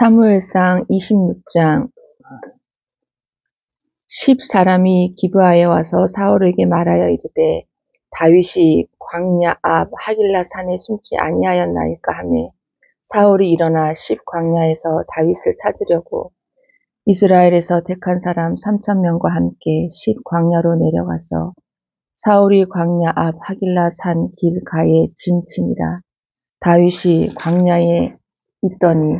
사무엘상 26장 10사람이 기브아에 와서 사울에게 말하여 이르되 다윗이 광야 앞 하길라 산에 숨지 아니하였나이까 하매 사울이 일어나 10광야에서 다윗을 찾으려고 이스라엘에서 택한 사람 3,000명과 함께 10광야로 내려가서 사울이 광야 앞 하길라 산 길가에 진치니라. 다윗이 광야에 있더니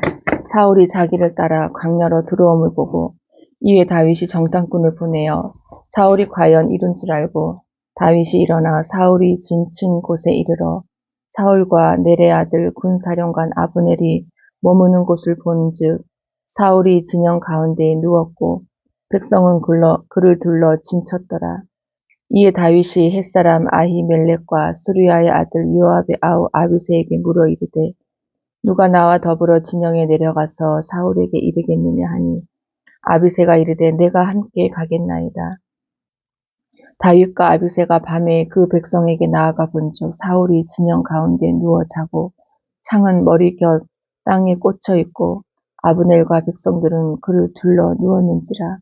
사울이 자기를 따라 광야로 들어옴을 보고 이에 다윗이 정탐꾼을 보내어 사울이 과연 이룬 줄 알고 다윗이 일어나 사울이 진친 곳에 이르러 사울과 넬의 아들 군사령관 아브넬이 머무는 곳을 본즉 사울이 진영 가운데에 누웠고 백성은 그를 둘러 진쳤더라. 이에 다윗이 햇사람 아히멜렉과 스루야의 아들 요압의 아우 아비새에게 물어 이르되 누가 나와 더불어 진영에 내려가서 사울에게 이르겠느냐 하니 아비새가 이르되 내가 함께 가겠나이다. 다윗과 아비새가 밤에 그 백성에게 나아가 본즉 사울이 진영 가운데 누워 자고 창은 머리 곁 땅에 꽂혀 있고 아브넬과 백성들은 그를 둘러 누웠는지라.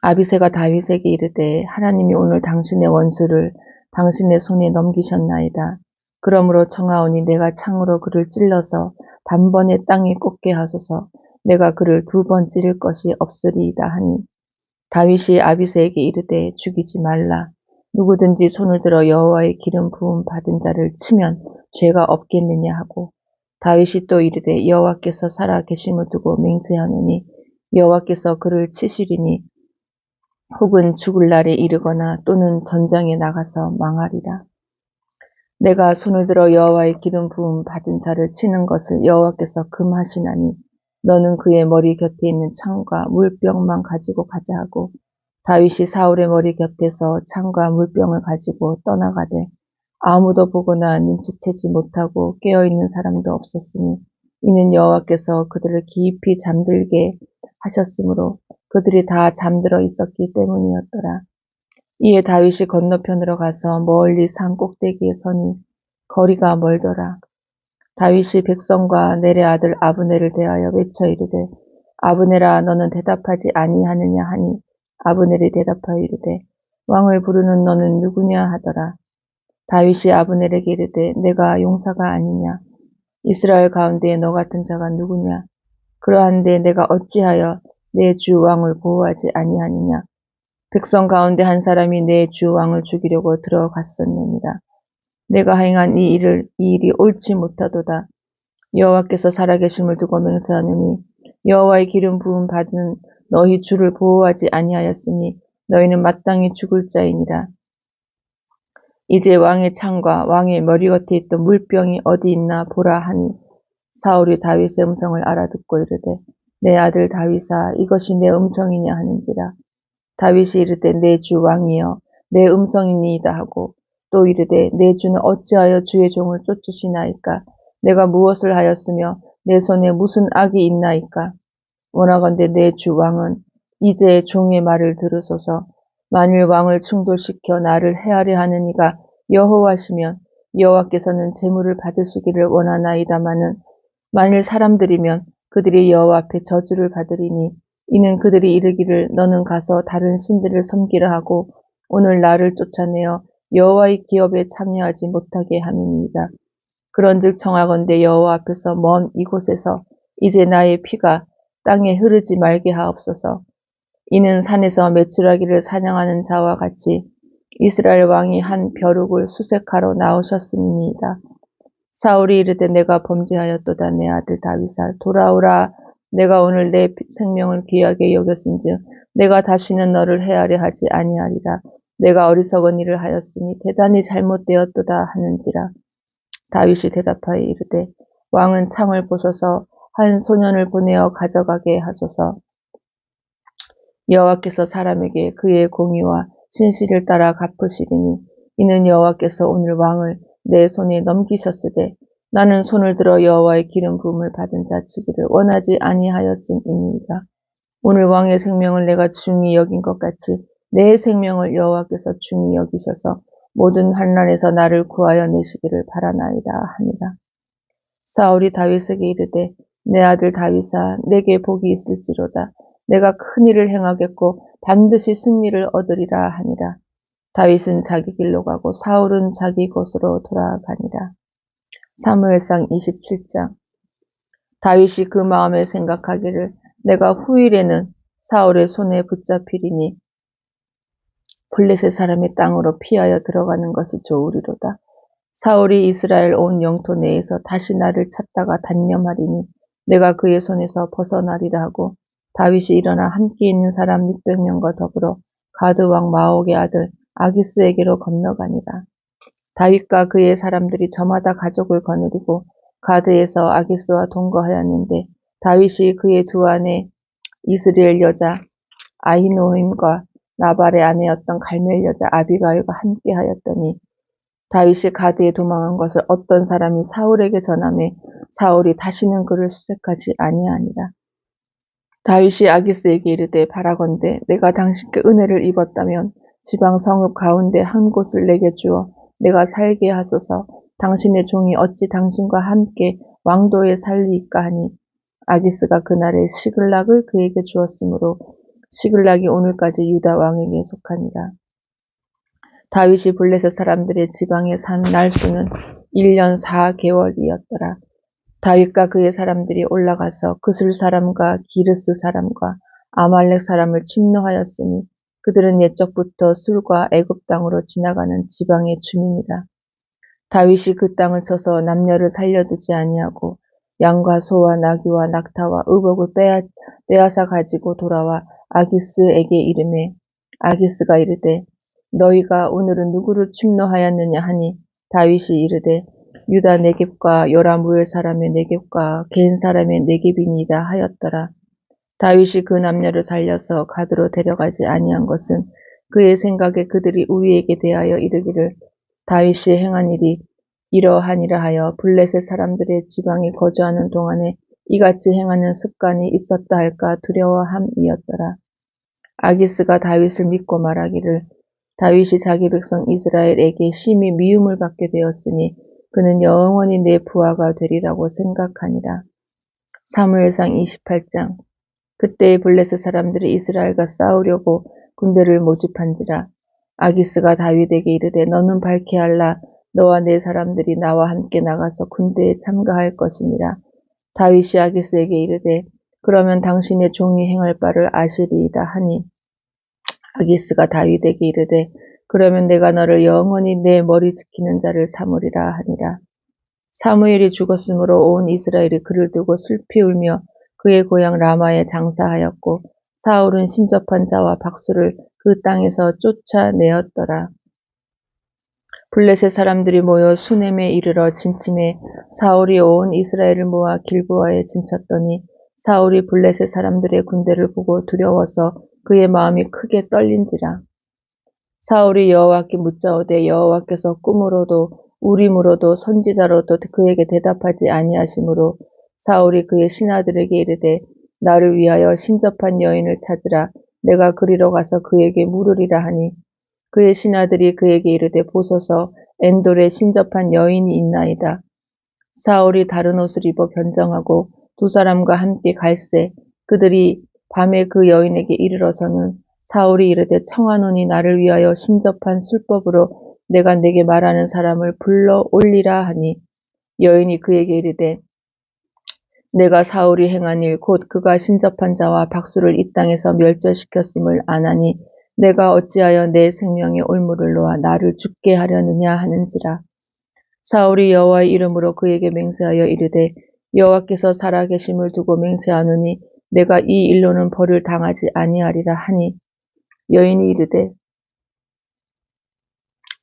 아비새가 다윗에게 이르되 하나님이 오늘 당신의 원수를 당신의 손에 넘기셨나이다. 그러므로 청하오니 내가 창으로 그를 찔러서 단번에 땅에 꽂게 하소서. 내가 그를 2번 찌를 것이 없으리이다 하니 다윗이 아비새에게 이르되 죽이지 말라. 누구든지 손을 들어 여호와의 기름 부음 받은 자를 치면 죄가 없겠느냐 하고 다윗이 또 이르되 여호와께서 살아 계심을 두고 맹세하노니 여호와께서 그를 치시리니 혹은 죽을 날에 이르거나 또는 전장에 나가서 망하리라. 내가 손을 들어 여호와의 기름 부음 받은 자를 치는 것을 여호와께서 금하시나니 너는 그의 머리 곁에 있는 창과 물병만 가지고 가자 하고 다윗이 사울의 머리 곁에서 창과 물병을 가지고 떠나가되 아무도 보거나 눈치채지 못하고 깨어있는 사람도 없었으니 이는 여호와께서 그들을 깊이 잠들게 하셨으므로 그들이 다 잠들어 있었기 때문이었더라. 이에 다윗이 건너편으로 가서 멀리 산 꼭대기에 서니 거리가 멀더라. 다윗이 백성과 넬의 아들 아브넬을 대하여 외쳐 이르되 아브넬아 너는 대답하지 아니하느냐 하니 아브넬이 대답하여 이르되 왕을 부르는 너는 누구냐 하더라. 다윗이 아브넬에게 이르되 내가 용사가 아니냐 이스라엘 가운데에 너 같은 자가 누구냐 그러한데 내가 어찌하여 내 주 왕을 보호하지 아니하느냐 백성 가운데 한 사람이 내 주 왕을 죽이려고 들어갔었느니라. 내가 행한 이 일이 옳지 못하도다. 여호와께서 살아계심을 두고 맹세하느니 여호와의 기름 부음 받은 너희 주를 보호하지 아니하였으니 너희는 마땅히 죽을 자이니라. 이제 왕의 창과 왕의 머리 곁에 있던 물병이 어디 있나 보라 하니 사울이 다윗의 음성을 알아듣고 이르되 내 아들 다윗아 이것이 내 음성이냐 하는지라. 다윗이 이르되 내 주 왕이여 내 음성이니이다 하고 또 이르되 내 주는 어찌하여 주의 종을 쫓으시나이까 내가 무엇을 하였으며 내 손에 무슨 악이 있나이까 원하건대 내 주 왕은 이제 종의 말을 들으소서. 만일 왕을 충돌시켜 나를 해하려 하는 이가 여호와시면 여호와께서는 제물을 받으시기를 원하나이다마는 만일 사람들이면 그들이 여호와 앞에 저주를 받으리니 이는 그들이 이르기를 너는 가서 다른 신들을 섬기라 하고 오늘 나를 쫓아내어 여호와의 기업에 참여하지 못하게 함이니이다. 그런즉 청하건대 여호와 앞에서 먼 이곳에서 이제 나의 피가 땅에 흐르지 말게 하옵소서. 이는 산에서 메추라기를 사냥하는 자와 같이 이스라엘 왕이 한 벼룩을 수색하러 나오셨음이니이다. 사울이 이르되 내가 범죄하였도다. 내 아들 다윗아 돌아오라. 내가 오늘 내 생명을 귀하게 여겼은즉 내가 다시는 너를 해하려 하지 아니하리라. 내가 어리석은 일을 하였으니 대단히 잘못되었도다 하는지라. 다윗이 대답하여 이르되 왕은 창을 부숴서 한 소년을 보내어 가져가게 하소서. 여호와께서 사람에게 그의 공의와 신실을 따라 갚으시리니 이는 여호와께서 오늘 왕을 내 손에 넘기셨으되 나는 손을 들어 여호와의 기름 부음을 받은 자 치기를 원하지 아니하였음이니이다. 오늘 왕의 생명을 내가 중히 여긴 것 같이 내 생명을 여호와께서 중히 여기셔서 모든 환난에서 나를 구하여 내시기를 바라나이다 하니라. 사울이 다윗에게 이르되 내 아들 다윗아, 내게 복이 있을지로다. 내가 큰 일을 행하겠고 반드시 승리를 얻으리라 하니라. 다윗은 자기 길로 가고 사울은 자기 곳으로 돌아가니라. 사무엘상 27장. 다윗이 그 마음에 생각하기를 내가 후일에는 사울의 손에 붙잡히리니 블레셋 사람의 땅으로 피하여 들어가는 것이 좋으리로다. 사울이 이스라엘 온 영토 내에서 다시 나를 찾다가 단념하리니 내가 그의 손에서 벗어나리라 하고 다윗이 일어나 함께 있는 사람 600명과 더불어 가드 왕 마옥의 아들 아기스에게로 건너가니라. 다윗과 그의 사람들이 저마다 가족을 거느리고 가드에서 아기스와 동거하였는데 다윗이 그의 두 아내 이스라엘 여자 아히노임과 나발의 아내였던 갈멜 여자 아비가일과 함께 하였더니 다윗이 가드에 도망한 것을 어떤 사람이 사울에게 전하매 사울이 다시는 그를 수색하지 아니하니라. 다윗이 아기스에게 이르되 바라건대 내가 당신께 은혜를 입었다면 지방 성읍 가운데 한 곳을 내게 주어 내가 살게 하소서. 당신의 종이 어찌 당신과 함께 왕도에 살리이까 하니 아기스가 그날에 시글락을 그에게 주었으므로 시글락이 오늘까지 유다 왕에게 속하니라. 다윗이 블레셋 사람들의 지방에 산 날수는 1년 4개월이었더라. 다윗과 그의 사람들이 올라가서 그슬 사람과 기르스 사람과 아말렉 사람을 침노하였으니 그들은 옛적부터 술과 애굽 땅으로 지나가는 지방의 주민이라. 다윗이 그 땅을 쳐서 남녀를 살려두지 아니하고 양과 소와 나귀와 낙타와 의복을 빼앗아 가지고 돌아와 아기스에게 이르매 아기스가 이르되 너희가 오늘은 누구를 침노하였느냐 하니 다윗이 이르되 유다 네겝과 요라무엘 사람의 네겝과 겐 사람의 네겝이니이다 하였더라. 다윗이 그 남녀를 살려서 가드로 데려가지 아니한 것은 그의 생각에 그들이 우리에게 대하여 이르기를 다윗이 행한 일이 이러하니라 하여 블레셋 사람들의 지방에 거주하는 동안에 이같이 행하는 습관이 있었다 할까 두려워함이었더라. 아기스가 다윗을 믿고 말하기를 다윗이 자기 백성 이스라엘에게 심히 미움을 받게 되었으니 그는 영원히 내 부하가 되리라고 생각하니라. 사무엘상 28장. 그때 블레셋 사람들이 이스라엘과 싸우려고 군대를 모집한지라. 아기스가 다윗에게 이르되 너는 밝게 할라. 너와 내 사람들이 나와 함께 나가서 군대에 참가할 것이니라. 다윗이 아기스에게 이르되 그러면 당신의 종이 행할 바를 아시리이다 하니 아기스가 다윗에게 이르되 그러면 내가 너를 영원히 내 머리 지키는 자를 삼으리라 하니라. 사무엘이 죽었으므로 온 이스라엘이 그를 두고 슬피 울며 그의 고향 라마에 장사하였고 사울은 신접한 자와 박수를 그 땅에서 쫓아내었더라. 블레셋 사람들이 모여 수넴에 이르러 진침해 사울이 온 이스라엘을 모아 길보아에 진쳤더니 사울이 블레셋 사람들의 군대를 보고 두려워서 그의 마음이 크게 떨린지라. 사울이 여호와께 묻자오되 여호와께서 꿈으로도 우림으로도 선지자로도 그에게 대답하지 아니하시므로 사울이 그의 신하들에게 이르되 나를 위하여 신접한 여인을 찾으라. 내가 그리로 가서 그에게 물으리라 하니 그의 신하들이 그에게 이르되 보소서 엔돌에 신접한 여인이 있나이다. 사울이 다른 옷을 입어 변정하고 두 사람과 함께 갈새 그들이 밤에 그 여인에게 이르러서는 사울이 이르되 청하노니 나를 위하여 신접한 술법으로 내가 내게 말하는 사람을 불러 올리라 하니 여인이 그에게 이르되 내가 사울이 행한 일 곧 그가 신접한 자와 박수를 이 땅에서 멸절시켰음을 아나니 내가 어찌하여 내 생명의 올무를 놓아 나를 죽게 하려느냐 하는지라. 사울이 여호와의 이름으로 그에게 맹세하여 이르되 여호와께서 살아계심을 두고 맹세하노니 내가 이 일로는 벌을 당하지 아니하리라 하니 여인이 이르되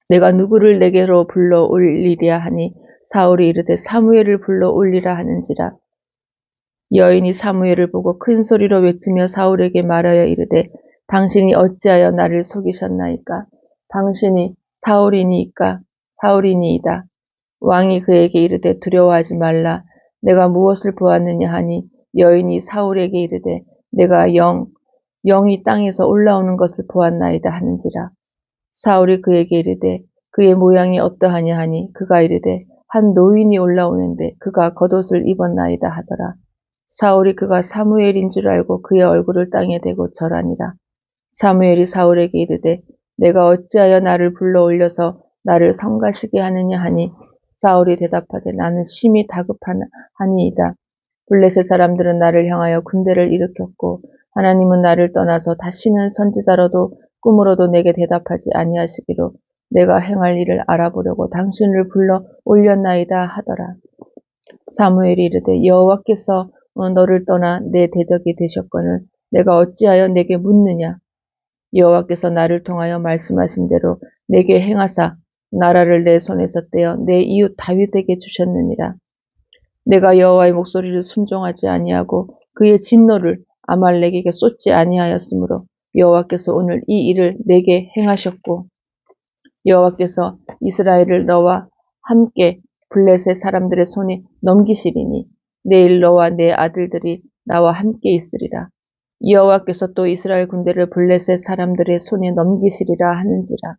내가 누구를 내게로 불러 올리랴 하니 사울이 이르되 사무엘을 불러 올리라 하는지라. 여인이 사무엘을 보고 큰 소리로 외치며 사울에게 말하여 이르되 당신이 어찌하여 나를 속이셨나이까? 당신이 사울이니이다. 왕이 그에게 이르되 두려워하지 말라. 내가 무엇을 보았느냐 하니 여인이 사울에게 이르되 내가 영이 땅에서 올라오는 것을 보았나이다 하는지라. 사울이 그에게 이르되 그의 모양이 어떠하냐 하니 그가 이르되 한 노인이 올라오는데 그가 겉옷을 입었나이다 하더라. 사울이 그가 사무엘인 줄 알고 그의 얼굴을 땅에 대고 절하니라. 사무엘이 사울에게 이르되 내가 어찌하여 나를 불러 올려서 나를 성가시게 하느냐 하니 사울이 대답하되 나는 심히 다급하니이다. 블레셋 사람들은 나를 향하여 군대를 일으켰고 하나님은 나를 떠나서 다시는 선지자로도 꿈으로도 내게 대답하지 아니하시기로 내가 행할 일을 알아보려고 당신을 불러 올렸나이다 하더라. 사무엘이 이르되 여호와께서 너를 떠나 내 대적이 되셨거늘 내가 어찌하여 내게 묻느냐. 여호와께서 나를 통하여 말씀하신 대로 내게 행하사 나라를 내 손에서 떼어 내 이웃 다윗에게 주셨느니라. 내가 여호와의 목소리를 순종하지 아니하고 그의 진노를 아말렉에게 쏟지 아니하였으므로 여호와께서 오늘 이 일을 내게 행하셨고 여호와께서 이스라엘을 너와 함께 블레셋 사람들의 손에 넘기시리니 내일 너와 내 아들들이 나와 함께 있으리라. 여호와께서 또 이스라엘 군대를 블레셋 사람들의 손에 넘기시리라 하는지라.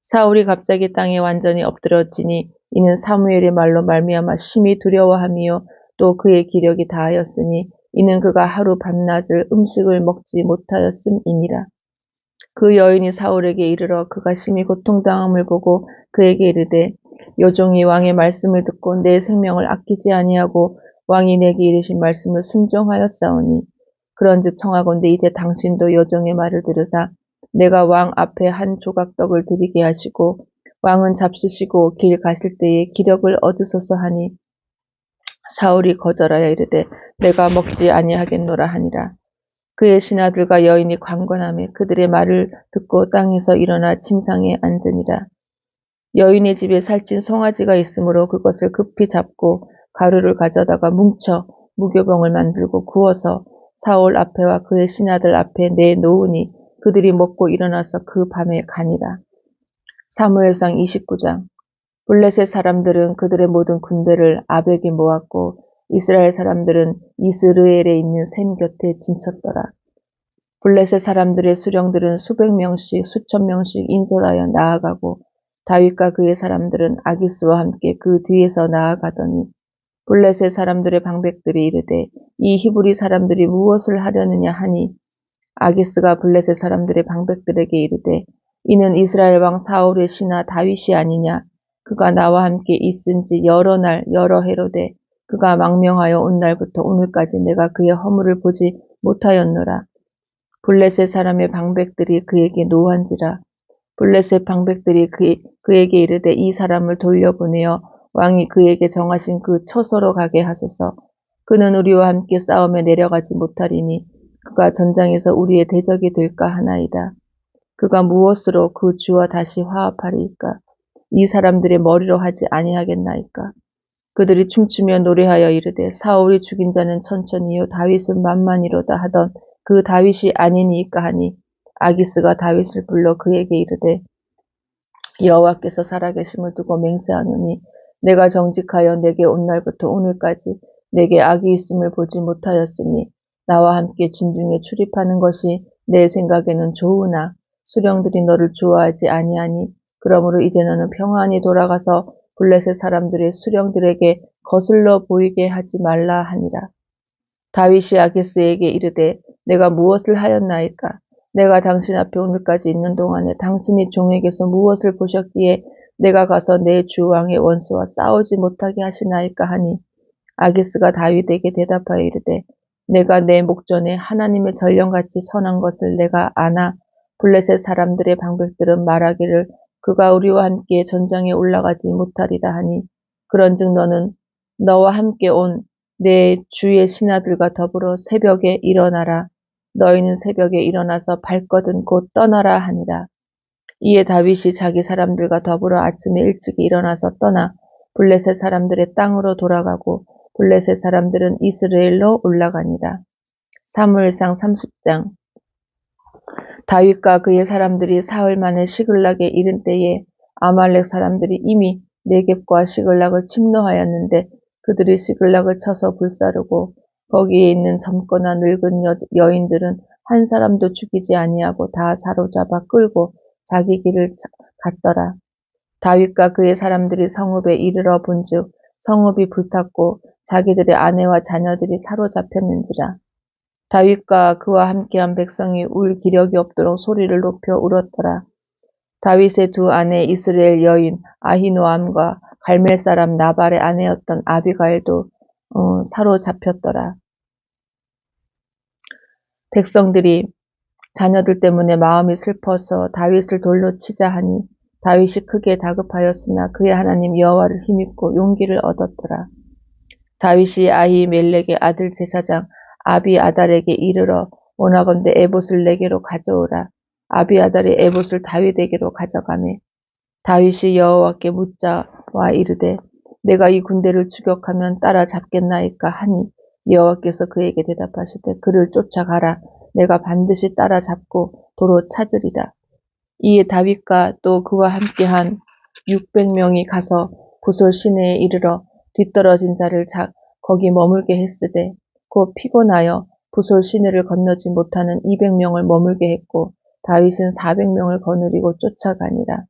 사울이 갑자기 땅에 완전히 엎드러지니 이는 사무엘의 말로 말미암아 심히 두려워함이요 또 그의 기력이 다하였으니 이는 그가 하루 밤낮을 음식을 먹지 못하였음이니라. 그 여인이 사울에게 이르러 그가 심히 고통당함을 보고 그에게 이르되 요종이 왕의 말씀을 듣고 내 생명을 아끼지 아니하고 왕이 내게 이르신 말씀을 순종하였사오니 그런즉 청하건대 이제 당신도 요종의 말을 들으사 내가 왕 앞에 한 조각 떡을 드리게 하시고 왕은 잡수시고 길 가실 때에 기력을 얻으소서 하니 사울이 거절하여 이르되 내가 먹지 아니하겠노라 하니라. 그의 신하들과 여인이 관건하며 그들의 말을 듣고 땅에서 일어나 침상에 앉으니라. 여인의 집에 살찐 송아지가 있으므로 그것을 급히 잡고 가루를 가져다가 뭉쳐 무교병을 만들고 구워서 사울 앞에와 그의 신하들 앞에 내놓으니 그들이 먹고 일어나서 그 밤에 가니라. 사무엘상 29장. 블레셋 사람들은 그들의 모든 군대를 아벡에 모았고 이스라엘 사람들은 이스르엘에 있는 샘 곁에 진쳤더라. 블레셋 사람들의 수령들은 수백 명씩 수천 명씩 인솔하여 나아가고 다윗과 그의 사람들은 아기스와 함께 그 뒤에서 나아가더니 블레셋 사람들의 방백들이 이르되 이 히브리 사람들이 무엇을 하려느냐 하니 아기스가 블레셋 사람들의 방백들에게 이르되 이는 이스라엘 왕 사울의 신하 다윗이 아니냐. 그가 나와 함께 있은 지 여러 날 여러 해로되 그가 망명하여 온 날부터 오늘까지 내가 그의 허물을 보지 못하였노라. 블레셋 사람의 방백들이 그에게 노한지라. 블레셋 방백들이 그에게 이르되 이 사람을 돌려보내어 왕이 그에게 정하신 그 처소로 가게 하소서. 그는 우리와 함께 싸움에 내려가지 못하리니 그가 전장에서 우리의 대적이 될까 하나이다. 그가 무엇으로 그 주와 다시 화합하리이까? 이 사람들의 머리로 하지 아니하겠나이까? 그들이 춤추며 노래하여 이르되 사울이 죽인 자는 천천히요 다윗은 만만이로다 하던 그 다윗이 아니니이까 하니 아기스가 다윗을 불러 그에게 이르되 여호와께서 살아계심을 두고 맹세하노니 내가 정직하여 내게 온 날부터 오늘까지 내게 악이 있음을 보지 못하였으니 나와 함께 진중에 출입하는 것이 내 생각에는 좋으나 수령들이 너를 좋아하지 아니하니 그러므로 이제 너는 평안히 돌아가서 블레셋 사람들의 수령들에게 거슬러 보이게 하지 말라 하니라. 다윗이 아기스에게 이르되 내가 무엇을 하였나이까? 내가 당신 앞에 오늘까지 있는 동안에 당신이 종에게서 무엇을 보셨기에 내가 가서 내 주 왕의 원수와 싸우지 못하게 하시나이까 하니 아기스가 다윗에게 대답하여 이르되 내가 내 목전에 하나님의 전령같이 선한 것을 내가 아나 블레셋 사람들의 방백들은 말하기를 그가 우리와 함께 전장에 올라가지 못하리라 하니 그런즉 너는 너와 함께 온 내 주의 신하들과 더불어 새벽에 일어나라. 너희는 새벽에 일어나서 발거든 곧 떠나라 하니라. 이에 다윗이 자기 사람들과 더불어 아침에 일찍 일어나서 떠나 블레셋 사람들의 땅으로 돌아가고 블레셋 사람들은 이스라엘로 올라가니라. 사무엘상 30장. 다윗과 그의 사람들이 사흘 만에 시글락에 이른 때에 아말렉 사람들이 이미 네겝과 시글락을 침노하였는데 그들이 시글락을 쳐서 불사르고 거기에 있는 젊거나 늙은 여인들은 한 사람도 죽이지 아니하고 다 사로잡아 끌고 자기 길을 갔더라. 다윗과 그의 사람들이 성읍에 이르러 본즉 성읍이 불탔고 자기들의 아내와 자녀들이 사로잡혔는지라. 다윗과 그와 함께한 백성이 울 기력이 없도록 소리를 높여 울었더라. 다윗의 두 아내 이스라엘 여인 아히노암과 갈멜 사람 나발의 아내였던 아비가일도 사로잡혔더라. 백성들이 자녀들 때문에 마음이 슬퍼서 다윗을 돌로 치자 하니 다윗이 크게 다급하였으나 그의 하나님 여호와를 힘입고 용기를 얻었더라. 다윗이 아히멜렉의 아들 제사장 아비아달에게 이르러 원하건대 에봇을 내게로 가져오라. 아비아달이 에봇을 다윗에게로 가져가매 다윗이 여호와께 묻자와 이르되 내가 이 군대를 추격하면 따라잡겠나이까 하니 여호와께서 그에게 대답하시되 그를 쫓아가라. 내가 반드시 따라잡고 도로 찾으리라. 이에 다윗과 또 그와 함께한 600명이 가서 부솔 시내에 이르러 뒤떨어진 자를 거기 머물게 했으되 곧 피곤하여 부솔 시내를 건너지 못하는 200명을 머물게 했고 다윗은 400명을 거느리고 쫓아가니라.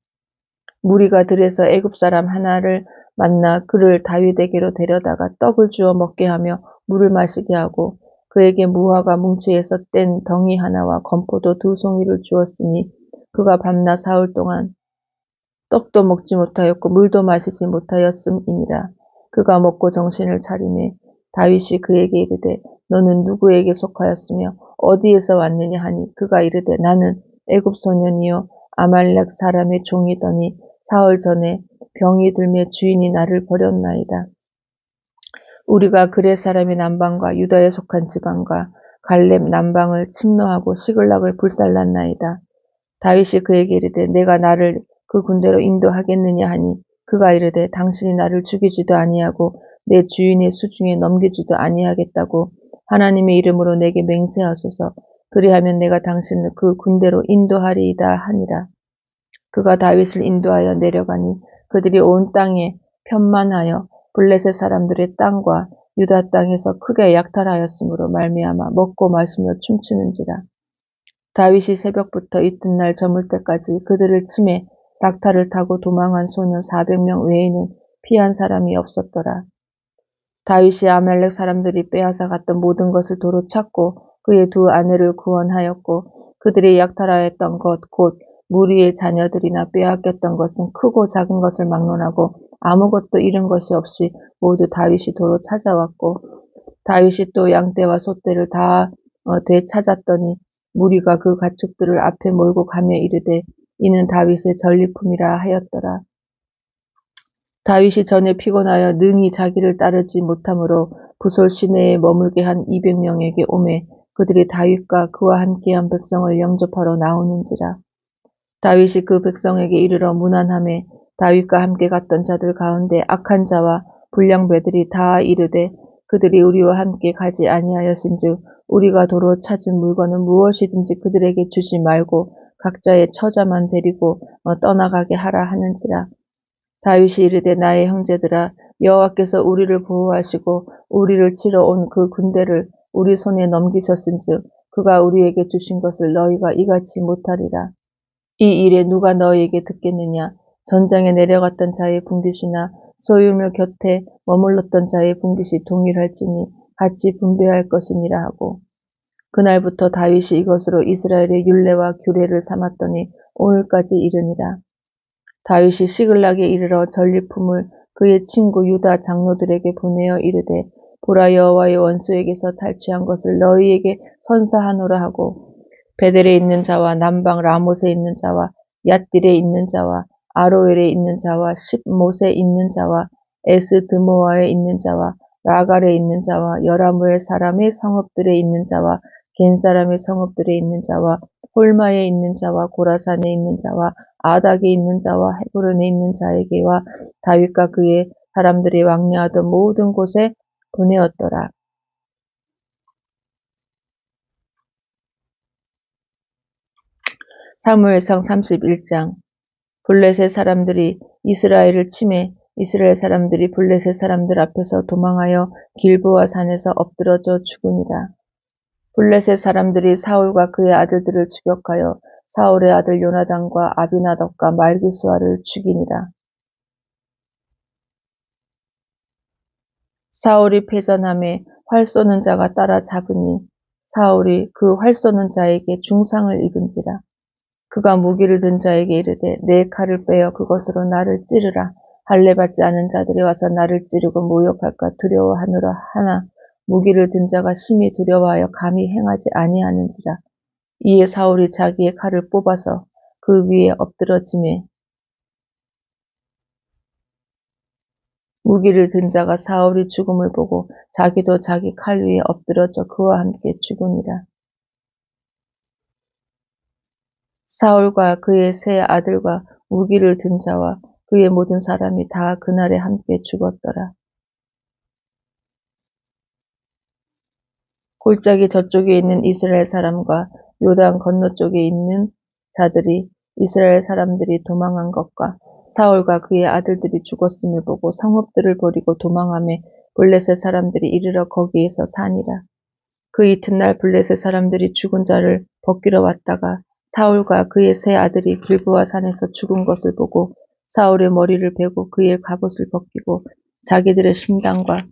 무리가 들에서 애굽 사람 하나를 만나 그를 다윗에게로 데려다가 떡을 주어 먹게 하며 물을 마시게 하고 그에게 무화과 뭉치에서 뗀 덩이 하나와 건포도 2송이를 주었으니 그가 밤낮 사흘 동안 떡도 먹지 못하였고 물도 마시지 못하였음이니라. 그가 먹고 정신을 차리매 다윗이 그에게 이르되 너는 누구에게 속하였으며 어디에서 왔느냐 하니 그가 이르되 나는 애굽 소년이요 아말렉 사람의 종이더니 사흘 전에 병이 들매 주인이 나를 버렸나이다. 우리가 그레 사람의 남방과 유다에 속한 지방과 갈렙 남방을 침노하고 시글락을 불살랐나이다. 다윗이 그에게 이르되 내가 나를 그 군대로 인도하겠느냐 하니 그가 이르되 당신이 나를 죽이지도 아니하고 내 주인의 수중에 넘기지도 아니하겠다고 하나님의 이름으로 내게 맹세하소서. 그리하면 내가 당신을 그 군대로 인도하리이다 하니라. 그가 다윗을 인도하여 내려가니 그들이 온 땅에 편만하여 블레셋 사람들의 땅과 유다 땅에서 크게 약탈하였으므로 말미암아 먹고 마시며 춤추는지라. 다윗이 새벽부터 이튿날 저물 때까지 그들을 치매 낙타를 타고 도망한 소년 400명 외에는 피한 사람이 없었더라. 다윗이 아말렉 사람들이 빼앗아 갔던 모든 것을 도로 찾고 그의 두 아내를 구원하였고 그들이 약탈하였던 것 곧 무리의 자녀들이나 빼앗겼던 것은 크고 작은 것을 막론하고 아무것도 잃은 것이 없이 모두 다윗이 도로 찾아왔고 다윗이 또 양떼와 소떼를 다 되찾았더니 무리가 그 가축들을 앞에 몰고 가며 이르되 이는 다윗의 전리품이라 하였더라. 다윗이 전에 피곤하여 능히 자기를 따르지 못하므로 부솔 시내에 머물게 한 200명에게 오매 그들이 다윗과 그와 함께한 백성을 영접하러 나오는지라. 다윗이 그 백성에게 이르러 문안하매 다윗과 함께 갔던 자들 가운데 악한 자와 불량배들이 다 이르되 그들이 우리와 함께 가지 아니하였은즉 우리가 도로 찾은 물건은 무엇이든지 그들에게 주지 말고 각자의 처자만 데리고 떠나가게 하라 하는지라. 다윗이 이르되 나의 형제들아 여호와께서 우리를 보호하시고 우리를 치러 온 그 군대를 우리 손에 넘기셨은즉 그가 우리에게 주신 것을 너희가 이같이 못하리라. 이 일에 누가 너희에게 듣겠느냐. 전장에 내려갔던 자의 분깃이나 소유물 곁에 머물렀던 자의 분깃이 동일할지니 같이 분배할 것이니라 하고 그날부터 다윗이 이것으로 이스라엘의 율례와 규례를 삼았더니 오늘까지 이르니라. 다윗이 시글락에 이르러 전리품을 그의 친구 유다 장로들에게 보내어 이르되 보라 여호와의 원수에게서 탈취한 것을 너희에게 선사하노라 하고 베델에 있는 자와 남방 라못에 있는 자와 얏딜에 있는 자와 아로엘에 있는 자와 십못에 있는 자와 에스드모아에 있는 자와 라갈에 있는 자와 여라무엘 사람의 성읍들에 있는 자와 겐 사람의 성읍들에 있는 자와 홀마에 있는 자와 고라산에 있는 자와 아닥에 있는 자와 헤브론에 있는 자에게와 다윗과 그의 사람들이 왕래하던 모든 곳에 보내었더라. 사무엘상 31장. 블레셋 사람들이 이스라엘을 치매 이스라엘 사람들이 블레셋 사람들 앞에서 도망하여 길보아 산에서 엎드러져 죽으니라. 블레셋 사람들이 사울과 그의 아들들을 추격하여 사울의 아들 요나단과 아비나답과 말기수아를 죽이니라. 사울이 패전함에 활 쏘는 자가 따라잡으니 사울이 그 활 쏘는 자에게 중상을 입은지라. 그가 무기를 든 자에게 이르되 내 칼을 빼어 그것으로 나를 찌르라. 할례 받지 않은 자들이 와서 나를 찌르고 모욕할까 두려워하노라 하나 무기를 든 자가 심히 두려워하여 감히 행하지 아니하는지라. 이에 사울이 자기의 칼을 뽑아서 그 위에 엎드러지매 무기를 든 자가 사울이 죽음을 보고 자기도 자기 칼 위에 엎드러져 그와 함께 죽으니라. 사울과 그의 세 아들과 무기를 든 자와 그의 모든 사람이 다 그날에 함께 죽었더라. 골짜기 저쪽에 있는 이스라엘 사람과 요단 건너쪽에 있는 자들이 이스라엘 사람들이 도망한 것과 사울과 그의 아들들이 죽었음을 보고 성읍들을 버리고 도망하며 블레셋 사람들이 이르러 거기에서 사니라. 그 이튿날 블레셋 사람들이 죽은 자를 벗기러 왔다가 사울과 그의 세 아들이 길보아 산에서 죽은 것을 보고 사울의 머리를 베고 그의 갑옷을 벗기고 자기들의 신당과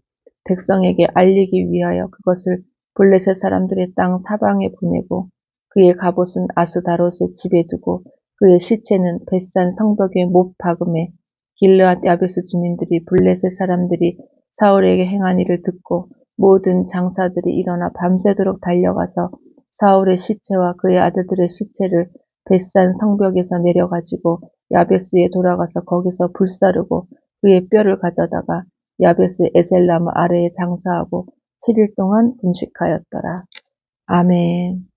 백성에게 알리기 위하여 그것을 블레셋 사람들의 땅 사방에 보내고 그의 갑옷은 아스다롯의 집에 두고 그의 시체는 벳산 성벽에 못 박음에 길르앗 야베스 주민들이 블레셋 사람들이 사울에게 행한 일을 듣고 모든 장사들이 일어나 밤새도록 달려가서 사울의 시체와 그의 아들들의 시체를 벳산 성벽에서 내려가지고 야베스에 돌아가서 거기서 불사르고 그의 뼈를 가져다가 야베스 에셀나무 아래에 장사하고 7일 동안 금식하였더라. 아멘.